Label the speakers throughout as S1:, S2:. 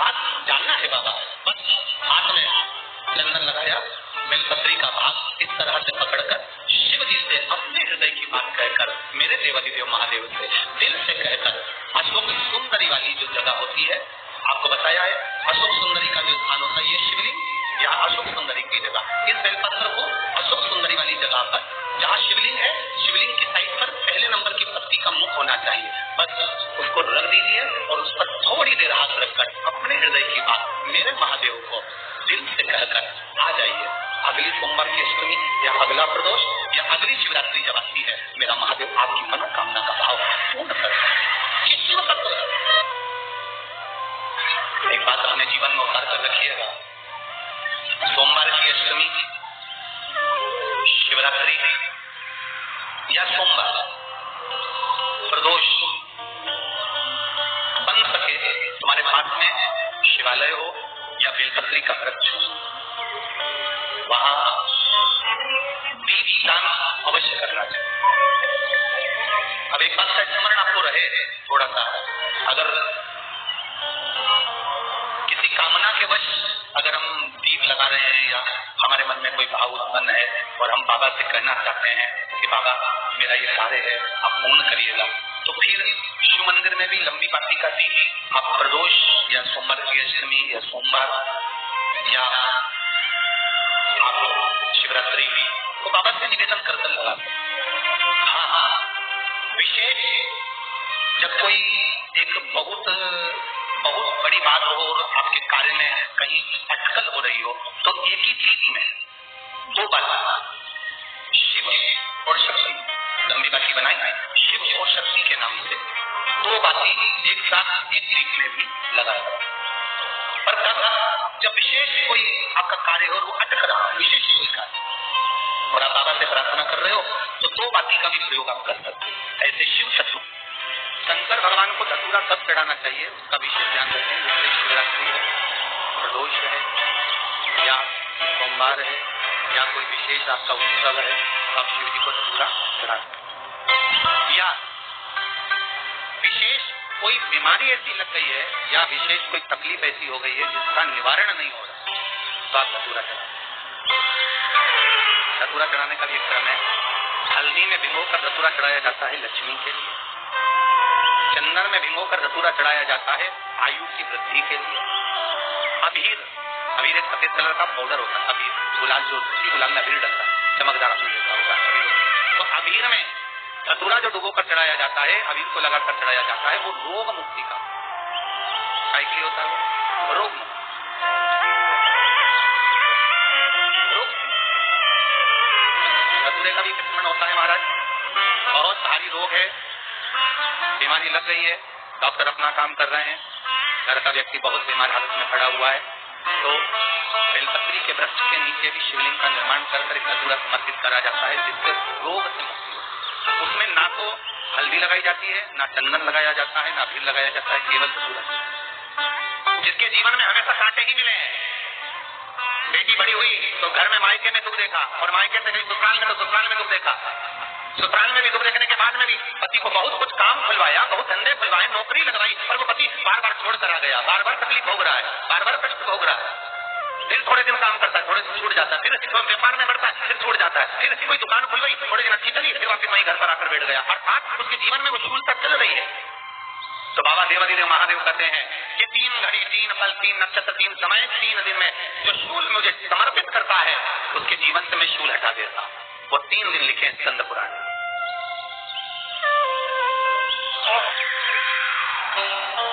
S1: बात जानना है बाबा। बस हाथ में चंदन लगाया, बेलपत्री का भाग इस तरह से पकड़कर शिव जी से अपने हृदय की बात कहकर, मेरे देवाधिदेव महादेव से दिल से कहकर, अशोक सुंदरी वाली जो जगह होती है, आपको बताया है अशोक सुंदरी का जो स्थान होता है ये शिवलिंग या अशोक सुंदरी की जगह, इस बेलपत्र को अशोक सुंदरी वाली जगह पर जहाँ शिवलिंग है, शिवलिंग की साइड पर पहले नंबर की पत्ती का मुख होना चाहिए। बस उसको रख दीजिए और उस पर थोड़ी देर हाथ रखकर अपने हृदय की बात मेरे महादेव को दिल से कहकर आ जाइए। अगली सोमवार की अष्टमी या अगला प्रदोष या अगली शिवरात्रि जब आती है, मेरा महादेव आपकी मनोकामना का भाव पूर्ण करता है। शिव तत्व एक बात अपने जीवन में उतार कर रखिएगा। सोमवार की अष्टमी, शिवरात्रि या सोमवार, प्रदोष बन सके तुम्हारे पास में शिवालय हो या बेलपत्री का वृक्ष हो, वहां दीपदान अवश्य करना चाहिए। अब एक बात का स्मरण आपको रहे थोड़ा सा, अगर किसी कामना के वश अगर हम दीप लगा रहे हैं या हमारे मन में कोई भाव उत्पन्न है और हम बाबा से कहना चाहते हैं कि बाबा मेरा ये कार्य है आप पूर्ण करिएगा, तो फिर शिव मंदिर में भी लंबी बाती का दीप आप प्रदोष या सोमवार की अष्टमी या सोमवार या आप शिवरात्रि की तो बाबा से निवेदन करते लगा। हाँ, विशेष जब कोई एक बहुत बड़ी बात हो और आपके कार्य में कहीं अटकल हो रही हो, तो एक ही चीज में दो बात, शिव और शक्ति, लंबी बाती बनाई शिव और शक्ति के नाम से, दो बातें एक साथ एक दीप में भी लगाया। पर तब जब विशेष कोई आपका कार्य हो, वो अटक रहा है विशेष कोई कार्य और आप बाबा से प्रार्थना कर रहे हो, तो दो बाती का भी प्रयोग आप कर सकते हैं। ऐसे शिव शत्रु शंकर भगवान को धतूरा कब चढ़ाना चाहिए उसका विशेष ध्यान रखें। जैसे शिवरात्रि है, प्रदोष है या सोमवार है या कोई विशेष आपका उत्सव है, आप शिव जी को धतूरा चढ़ा सकते। या विशेष कोई बीमारी ऐसी लग गई है या विशेष कोई तकलीफ ऐसी हो गई है जिसका निवारण नहीं हो रहा, तो आप धतूरा चढ़ा। धतूरा चढ़ाने का भी एक क्रम है। हल्दी में भिगोकर धतूरा चढ़ाया जाता है लक्ष्मी के लिए, चंदन में भिगोकर धतूरा चढ़ाया जाता है आयु की वृद्धि के लिए। अबीर एक सफेद कलर का पाउडर होता है, अबीर गुलाल जो गुलाल में अबीर डलता है, चमकदार अबीर देखा होगा। तो अबीर में धतूरा जो डुबोकर चढ़ाया जाता है, अबीर को लगाकर चढ़ाया जाता है, वो रोग मुक्ति का के होता है, रोग मुक्ति। धतूरे का भी स्मरण होता है महाराज। बहुत भारी रोग है, बीमारी लग गई है, डॉक्टर अपना काम कर रहे हैं, घर का व्यक्ति बहुत बीमार हालत में खड़ा हुआ है, तो बेलपत्री के वृक्ष के नीचे भी शिवलिंग का निर्माण कर एक धतूरा समर्पित करा जाता है जिससे रोग से मुक्ति हो। उसमें ना तो हल्दी लगाई जाती है, ना चंदन लगाया जाता है, ना अबीर लगाया जाता है, केवल धतूरा। जिसके जीवन में हमेशा कांटे ही मिले हैं, बेटी बड़ी हुई तो घर में मायके में दुख देखा और मायके से गई ससुराल में तो ससुराल में दुख देखा, ससुराल में भी दुख देखने के बाद में भी पति को बहुत कुछ काम खुलवाया, बहुत धंधे खुलवाए, नौकरी लगवाई, पर वो पति बार बार छोड़ कर आ गया, बार बार तकलीफ भोग रहा है, बार बार कष्ट भोग रहा है। फिर थोड़े दिन काम करता है, थोड़े दिन छूट जाता है, फिर व्यापार में बढ़ता है, फिर छूट जाता है, फिर कोई दुकान खुल गई, थोड़े दिन अच्छी चली, फिर वापिस वहीं घर पर आकर बैठ गया, अर्थात उसके जीवन में वो शूलता चल रही है। तो बाबा देवाधिदेव महादेव कहते हैं कि 3 घड़ी 3 पल 3 नक्षत्र 3 समय 3 दिन में जो शूल मुझे समर्पित करता है उसके जीवन से मैं शूल हटा देता। वो 3 दिन लिखे स्कंद पुराण में।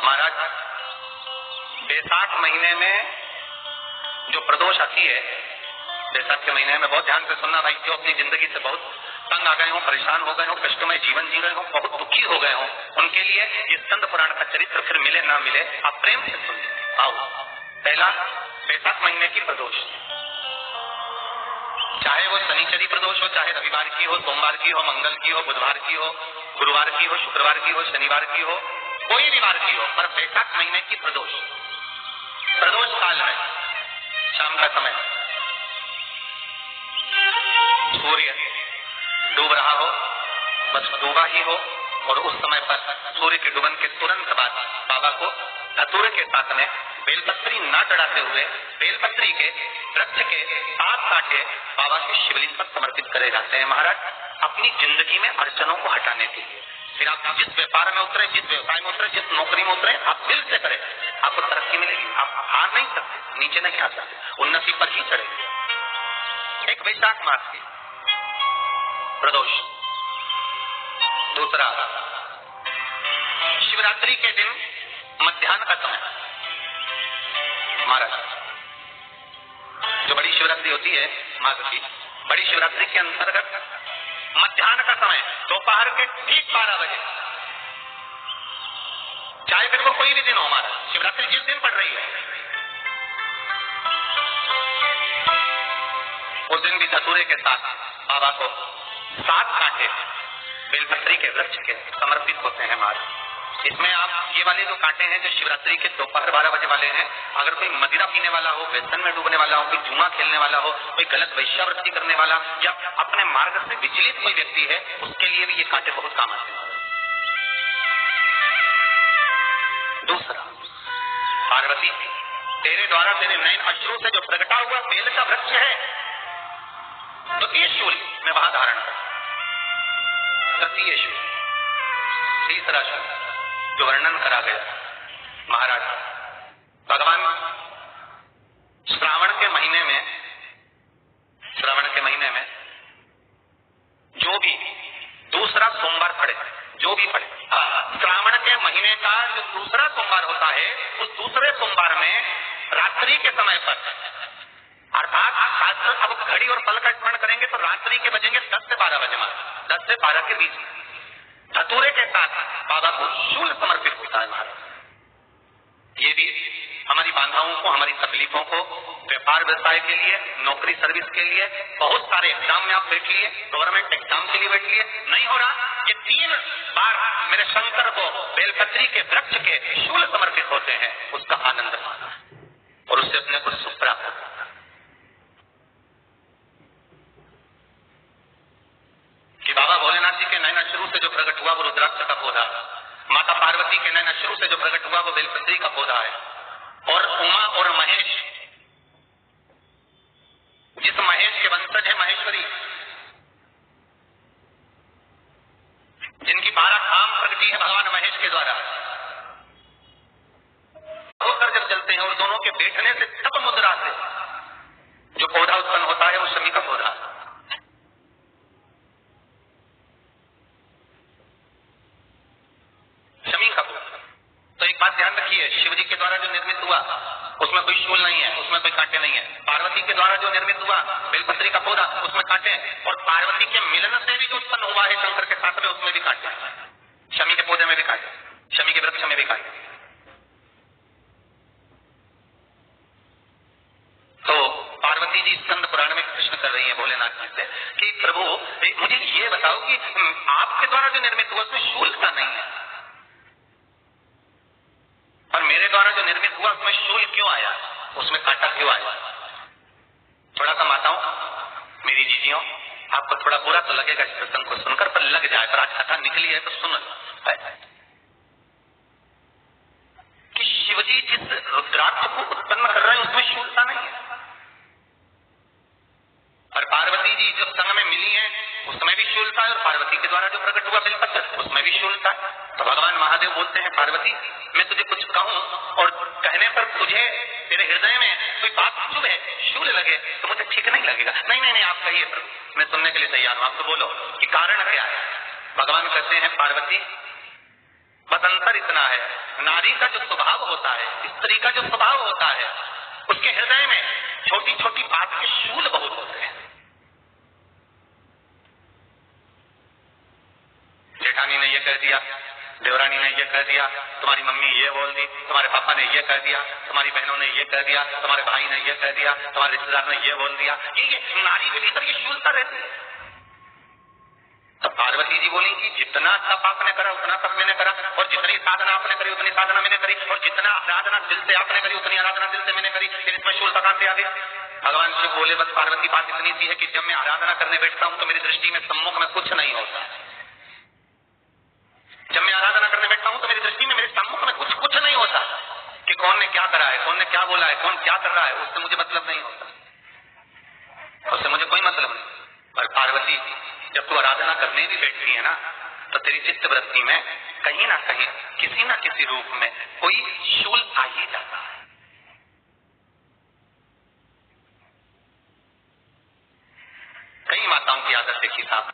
S1: महाराज बैसाख महीने में जो प्रदोष आती है, बैसाख के महीने में बहुत ध्यान से सुनना भाई, जो अपनी जिंदगी से बहुत तंग आ गए हो, परेशान हो गए हो, कष्टमय जीवन जी रहे हो, बहुत दुखी हो गए हो, उनके लिए ये स्कंद पुराण का चरित्र फिर मिले ना मिले आप प्रेम से सुनिए। आओ, पहला बैसाख महीने की प्रदोष, चाहे वो शनिचरी प्रदोष हो, चाहे रविवार की हो, सोमवार की हो, मंगल की हो, बुधवार की हो, गुरुवार की हो, शुक्रवार की हो, शनिवार की हो, कोई भी वार की हो, पर बैसाख महीने की प्रदोष, प्रदोष काल में शाम का समय सूर्य डूब रहा हो, बस डूबा ही हो और उस समय पर सूर्य के डूबन के तुरंत बाद बाबा को धतूरे के साथ में बेलपत्री ना चढ़ाते हुए बेलपत्री के वृक्ष के 7 कांटे बाबा के शिवलिंग पर समर्पित करे जाते हैं महाराज, अपनी जिंदगी में अड़चनों को हटाने के लिए। फिर आप जिस व्यापार में उतरे, जिस व्यवसाय में उतरे, जिस नौकरी में उतरे, आप दिल से करें, आपको तरक्की मिलेगी। आप हार नहीं सकते, नीचे नहीं आ सकते, उन्नति पर ही चढ़ेंगे। एक वैशाख मास की प्रदोष, दूसरा शिवरात्रि के दिन मध्याह्न का समय महाराज, जो बड़ी शिवरात्रि होती है माघ की, बड़ी शिवरात्रि के अंतर्गत मध्याह्न का समय दोपहर के ठीक 12 बजे, चाहे फिर वो कोई भी दिन हो हमारा, शिवरात्रि जिस दिन पड़ रही है उस दिन भी धतूरे के साथ बाबा को 7 कांटे बेलपत्री के वृक्ष के समर्पित होते हैं महाराज। इसमें आप ये वाले जो कांटे हैं जो शिवरात्रि के दोपहर 12 बजे वाले हैं, अगर कोई मदिरा पीने वाला हो, व्यसन में डूबने वाला हो, कोई जुआ खेलने वाला हो, कोई गलत वैश्यावृत्ति करने वाला या अपने मार्ग से विचलित कोई व्यक्ति है, उसके लिए भी ये कांटे बहुत काम आते हैं। दूसरा, पार्वती तेरे द्वारा तेरे नयन अश्रु से जो प्रगटा हुआ बेल का वृक्ष है, तो ये शूल मैं वहां धारण कर, तृतीय शूल। तीसरा शूल जो वर्णन करा गया महाराज, भगवान श्रावण के महीने में जो भी दूसरा सोमवार पड़े, जो भी पड़े, श्रावण के महीने का जो दूसरा सोमवार होता है, उस दूसरे सोमवार में रात्रि के समय पर, अर्थात अब घड़ी और पल का स्मरण करेंगे तो रात्रि के बजेंगे 10 से 12 बजे, 10 से 12 के बीच धतूरे के साथ बाबा को शूल समर्पित होता है महाराज। ये भी हमारी बाधाओं को, हमारी तकलीफों को, व्यापार व्यवसाय के लिए, नौकरी सर्विस के लिए, बहुत सारे एग्जाम में आप बैठिए, गवर्नमेंट एग्जाम के लिए बैठिए, नहीं हो रहा, ये 3 बार मेरे शंकर को बेलपत्री के वृक्ष के शूल समर्पित होते हैं, उसका आनंद पाना और उससे अपने को सुख प्राप्त होता है। कि बाबा भोलेनाथ जी के नैना शुरू से जो प्रकट हुआ वो रुद्राक्ष का पौधा, माता पार्वती के नैना शुरू से जो प्रकट हुआ वो बेलपत्री का पौधा है, और उमा और महेश, जिस महेश के वंशज है महेश्वरी, जिनकी 12 काम प्रगति है भगवान महेश के द्वारा, होकर जब चलते हैं और दोनों के बैठने से तप मुद्रा से जो पौधा उत्पन्न होता है वो शमी का पौधा। तो एक बात ध्यान रखिए, शिव जी के द्वारा जो निर्मित हुआ उसमें कोई शूल नहीं है, उसमें कोई कांटे नहीं है। पार्वती के द्वारा जो निर्मित हुआ बेलपत्री का पौधा, उसमें कांटे हैं, और पार्वती के मिलन से भी जो उत्पन्न हुआ है शंकर के साथ में, उसमें भी कांटे हैं, शमी के पौधे में भी कांटे, शमी के वृक्ष में भी कांटे। तो पार्वती जी स्कंद पुराण में प्रश्न कर रही है भोलेनाथ जी से कि प्रभु मुझे ये बताओ कि आपके द्वारा जो निर्मित हुआ उसमें शूल का नहीं है, और मेरे द्वारा जो निर्मित हुआ उसमें शूल क्यों आया, उसमें कांटा क्यों आया? थोड़ा सा माताओं, मेरी जीजियों, आपको थोड़ा बुरा तो लगेगा इस प्रसंग को सुनकर, पर लग जाए, पर आज कथा निकली है तो सुन है कि शिवजी जिस रुद्राक्ष को उत्पन्न कर रहे हैं उसमें शूलता नहीं है, और पार्वती जी जब संग में मिली है उसमें भी शूलता है, और पार्वती के द्वारा जो प्रकट हुआ बेलपत्र उसमें भी शूलता है। तो भगवान महादेव बोलते हैं, पार्वती मैं तुझे कुछ कहूं और कहने पर तुझे तेरे हृदय में कोई बात शुभ है, शूल लगे तो मुझे ठीक नहीं लगेगा। नहीं नहीं नहीं, आप कहिए प्रभु, मैं सुनने के लिए तैयार हूं, आप तो बोलो कि कारण क्या है। भगवान कहते हैं, पार्वती बस अंतर इतना है, नारी का जो स्वभाव होता है, स्त्री का जो स्वभाव होता है, उसके हृदय में छोटी छोटी बात के शूल बहुत होते हैं। जेठानी ने ये कह दिया, देवरानी ने ये कह दिया, तुम्हारी मम्मी ये बोल दी, तुम्हारे पापा ने ये कह दिया, तुम्हारी बहनों ने ये कह दिया, तुम्हारे भाई ने ये कह दिया, तुम्हारे रिश्तेदार ने ये बोल दिया, ये नारी के भीतर ये शूलता रहती है। तो पार्वती जी बोली कि जितना तप आपने करा उतना तप मैंने करा, और जितनी साधना आपने करी उतनी साधना मैंने करी, और जितना आराधना दिल से आपने करी उतनी आराधना दिल से मैंने करी, फिर इसमें शूलता कहां से आ गया? भगवान शिव बोले, बस पार्वती बात इतनी सी है कि जब मैं आराधना करने बैठता हूं तो मेरी दृष्टि में सम्मुख में कुछ नहीं होता, जब मैं आराधना करने बैठता हूं तो मेरी दृष्टि में, मेरे सम्मुख में कुछ नहीं होता कि कौन ने क्या करा है, कौन ने क्या बोला है, कौन क्या कर रहा है, उससे मुझे मतलब नहीं होता, उससे मुझे कोई मतलब नहीं। पर पार्वती, जब तू आराधना करने भी बैठती है ना, तो तेरी चित्त वृत्ति में कहीं ना कहीं, किसी ना किसी रूप में कोई शूल आ ही जाता है। कई माताओं की आदत देखी साहब,